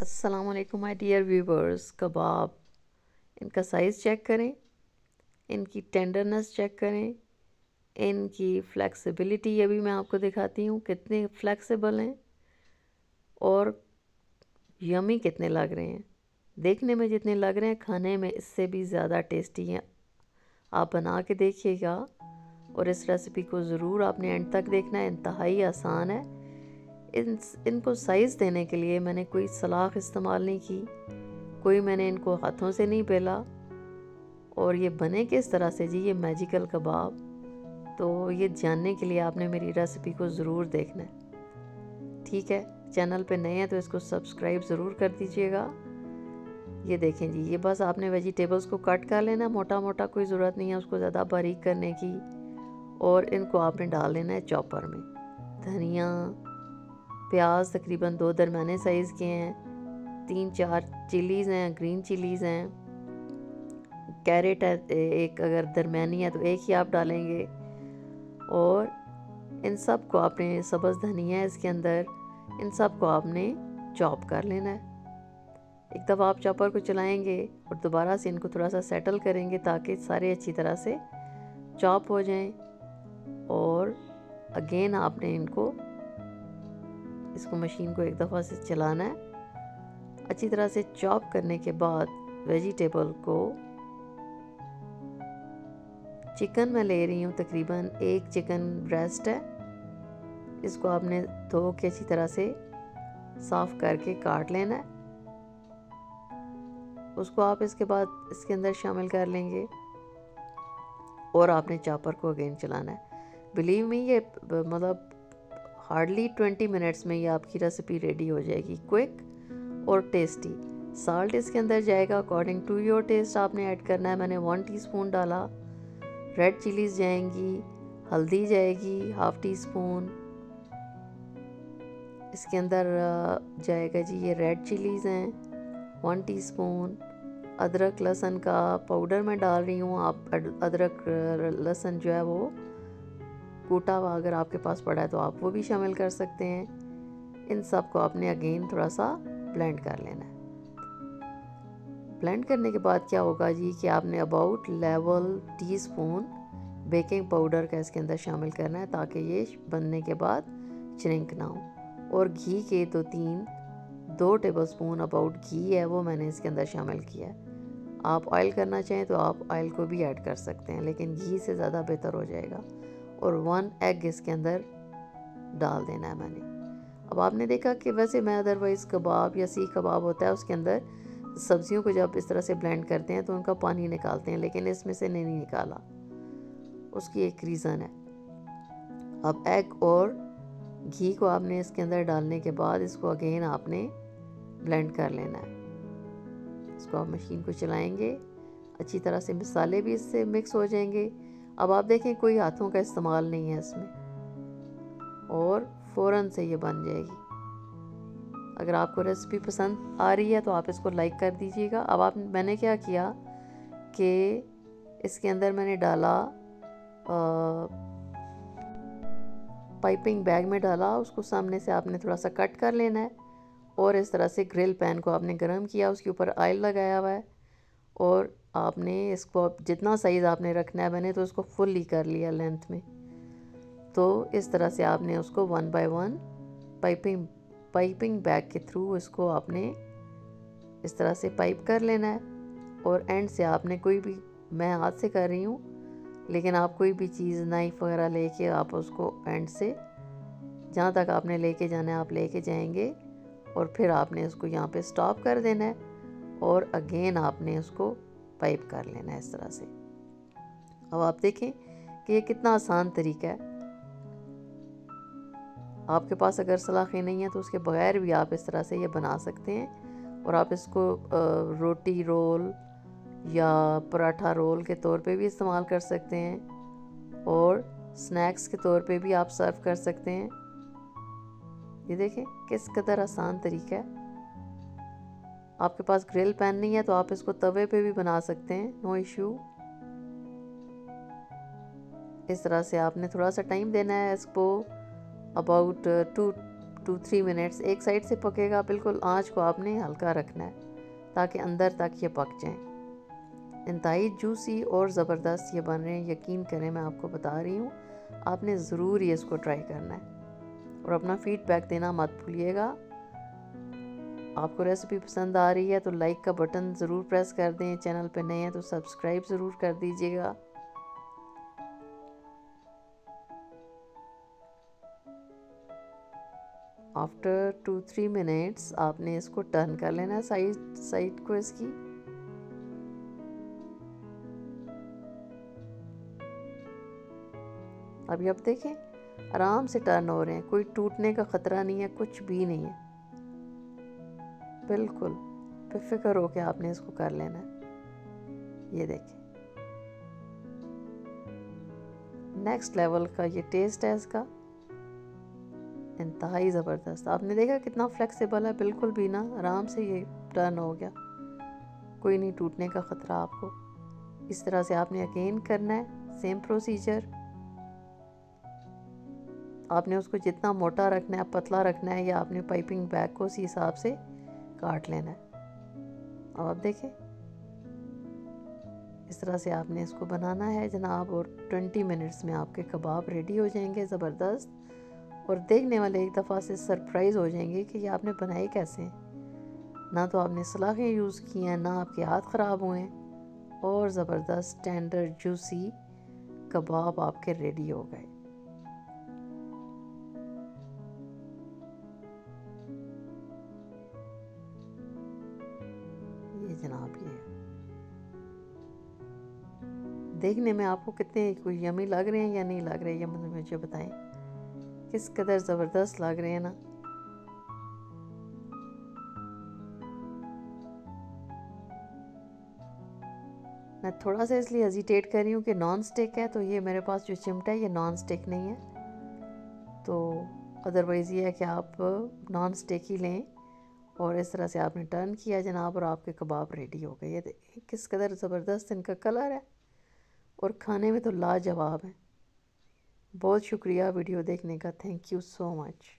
अस्सलाम वालेकुम my dear viewers. कबाब, इनका साइज़ चेक करें, इनकी टेंडरनेस चेक करें, इनकी फ्लेक्सिबिलिटी अभी मैं आपको दिखाती हूँ कितने फ्लेक्सिबल हैं और यमी कितने लग रहे हैं। देखने में जितने लग रहे हैं खाने में इससे भी ज़्यादा टेस्टी हैं। आप बना के देखिएगा और इस रेसिपी को ज़रूर आपने एंड तक देखना है। इंतहाई आसान है। इनको साइज़ देने के लिए मैंने कोई सलाख इस्तेमाल नहीं की, कोई मैंने इनको हाथों से नहीं बेला। और ये बने किस तरह से जी, ये मैजिकल कबाब, तो ये जानने के लिए आपने मेरी रेसिपी को ज़रूर देखना है। ठीक है, चैनल पे नए हैं तो इसको सब्सक्राइब ज़रूर कर दीजिएगा। ये देखें जी, ये बस आपने वेजिटेबल्स को कट कर लेना, मोटा मोटा, कोई ज़रूरत नहीं है उसको ज़्यादा बारीक करने की। और इनको आपने डाल लेना है चॉपर में। धनिया, प्याज तकरीबन 2 दरमियाने साइज़ के हैं, 3-4 चिलीज़ हैं, ग्रीन चिलीज़ हैं, कैरेट है एक, अगर दरमियानी है तो एक ही आप डालेंगे। और इन सब को आपने, सब्ज़ धनिया है इसके अंदर, इन सब को आपने चॉप कर लेना है। एक दफ़ा आप चॉपर को चलाएंगे और दोबारा से इनको थोड़ा सा सेटल करेंगे ताकि सारे अच्छी तरह से चॉप हो जाएं। और अगेन आपने इसको मशीन को एक दफ़ा से चलाना है। अच्छी तरह से चॉप करने के बाद वेजिटेबल को, चिकन मैं ले रही हूँ तकरीबन 1 चिकन ब्रेस्ट है, इसको आपने धो के अच्छी तरह से साफ़ करके काट लेना है। उसको आप इसके बाद इसके अंदर शामिल कर लेंगे और आपने चॉपर को अगेन चलाना है। बिलीव मी, ये मतलब हार्डली 20 मिनट्स में ये आपकी रेसिपी रेडी हो जाएगी, क्विक और टेस्टी। साल्ट इसके अंदर जाएगा अकॉर्डिंग टू योर टेस्ट, आपने ऐड करना है। मैंने 1 टीस्पून डाला। रेड चिलीज़ जाएंगी, हल्दी जाएगी हाफ टी स्पून, इसके अंदर जाएगा जी ये रेड चिलीज़ हैं 1 टीस्पून। अदरक लहसुन का पाउडर मैं डाल रही हूँ। आप अदरक लहसुन जो है वो कूटा हुआ अगर आपके पास पड़ा है तो आप वो भी शामिल कर सकते हैं। इन सब को आपने अगेन थोड़ा सा ब्लेंड कर लेना है। ब्लेंड करने के बाद क्या होगा जी कि आपने about level teaspoon baking powder का इसके अंदर शामिल करना है ताकि ये बनने के बाद श्रिंक ना हो। और घी के 2 टेबलस्पून अबाउट घी है वो मैंने इसके अंदर शामिल किया है। आप ऑयल करना चाहें तो आप ऑयल को भी ऐड कर सकते हैं, लेकिन घी से ज़्यादा बेहतर हो जाएगा। और 1 एग इसके अंदर डाल देना है मैंने। अब आपने देखा कि वैसे मैं अदरवाइज़ कबाब या सीख कबाब होता है उसके अंदर सब्जियों को जब इस तरह से ब्लेंड करते हैं तो उनका पानी निकालते हैं, लेकिन इसमें से नहीं निकाला। उसकी एक रीज़न है। अब एग और घी को आपने इसके अंदर डालने के बाद इसको अगेन आपने ब्लेंड कर लेना है। इसको आप मशीन को चलाएंगे, अच्छी तरह से मसाले भी इससे मिक्स हो जाएंगे। अब आप देखें कोई हाथों का इस्तेमाल नहीं है इसमें और फ़ौरन से ये बन जाएगी। अगर आपको रेसिपी पसंद आ रही है तो आप इसको लाइक कर दीजिएगा। अब मैंने क्या किया कि इसके अंदर मैंने डाला, पाइपिंग बैग में डाला, उसको सामने से आपने थोड़ा सा कट कर लेना है। और इस तरह से ग्रिल पैन को आपने गर्म किया, उसके ऊपर ऑयल लगाया हुआ है और आपने इसको जितना साइज़ आपने रखना है, मैंने तो उसको फुल ही कर लिया लेंथ में। तो इस तरह से आपने उसको 1 बाय 1 पाइपिंग बैग के थ्रू इसको आपने इस तरह से पाइप कर लेना है। और एंड से आपने कोई भी, मैं हाथ से कर रही हूँ, लेकिन आप कोई भी चीज़ नाइफ वगैरह लेके आप उसको एंड से जहाँ तक आपने लेके जाना है आप लेके जाएंगे। और फिर आपने उसको यहाँ पे स्टॉप कर देना है और अगेन आपने उसको पाइप कर लेना है इस तरह से। अब आप देखें कि ये कितना आसान तरीका है। आपके पास अगर सलाखें नहीं है तो उसके बगैर भी आप इस तरह से ये बना सकते हैं। और आप इसको रोटी रोल या पराठा रोल के तौर पे भी इस्तेमाल कर सकते हैं और स्नैक्स के तौर पे भी आप सर्व कर सकते हैं। ये देखें किस कदर आसान तरीका है। आपके पास ग्रिल पैन नहीं है तो आप इसको तवे पे भी बना सकते हैं, नो इशू। इस तरह से आपने थोड़ा सा टाइम देना है इसको, अबाउट 2-3 मिनट्स एक साइड से पकेगा। बिल्कुल आंच को आपने हल्का रखना है ताकि अंदर तक ये पक जाएं। इंतहाई जूसी और ज़बरदस्त ये बन रहे हैं, यकीन करें मैं आपको बता रही हूँ। आपने ज़रूर ये इसको ट्राई करना है और अपना फीडबैक देना मत भूलिएगा। आपको रेसिपी पसंद आ रही है तो लाइक का बटन ज़रूर प्रेस कर दें। चैनल पे नए हैं तो सब्सक्राइब ज़रूर कर दीजिएगा। आफ्टर 2-3 मिनट्स आपने इसको टर्न कर लेना है साइड को इसकी। अभी आप देखें आराम से टर्न हो रहे हैं, कोई टूटने का ख़तरा नहीं है, कुछ भी नहीं है। बिल्कुल बेफिक्र हो के आपने इसको कर लेना है। ये देखें नेक्स्ट लेवल का ये टेस्ट है इसका, इंतहाई ज़बरदस्त। आपने देखा कितना फ्लेक्सिबल है, बिल्कुल भी ना, आराम से ये टर्न हो गया, कोई नहीं टूटने का ख़तरा आपको। इस तरह से आपने अगेन करना है, सेम प्रोसीजर। आपने उसको जितना मोटा रखना है, पतला रखना है, या आपने पाइपिंग बैग को उसी हिसाब से काट लेना है। अब आप देखें इस तरह से आपने इसको बनाना है जनाब, और 20 मिनट्स में आपके कबाब रेडी हो जाएंगे ज़बरदस्त। और देखने वाले एक दफ़ा से सरप्राइज़ हो जाएंगे कि ये आपने बनाए कैसे हैं। ना तो आपने सलाखें यूज़ की हैं, ना आपके हाथ ख़राब हुए हैं, और ज़बरदस्त टेंडर जूसी कबाब आपके रेडी हो गए। ये जनाब ये देखने में आपको कितने कोई यमी लग रहे हैं या नहीं लग रहे, ये मुझे बताएं किस कदर ज़बरदस्त लग रहे हैं ना। मैं थोड़ा सा इसलिए हेजिटेट कर रही हूँ कि नॉन स्टिक है, तो ये मेरे पास जो चिमटा है ये नॉन स्टिक नहीं है, तो अदरवाइज़ ये है कि आप नॉन स्टिक ही लें। और इस तरह से आपने टर्न किया जनाब, और आपके कबाब रेडी हो गए। ये देखिए किस कदर ज़बरदस्त इनका कलर है, और खाने में तो लाजवाब है। बहुत शुक्रिया वीडियो देखने का, थैंक यू सो मच।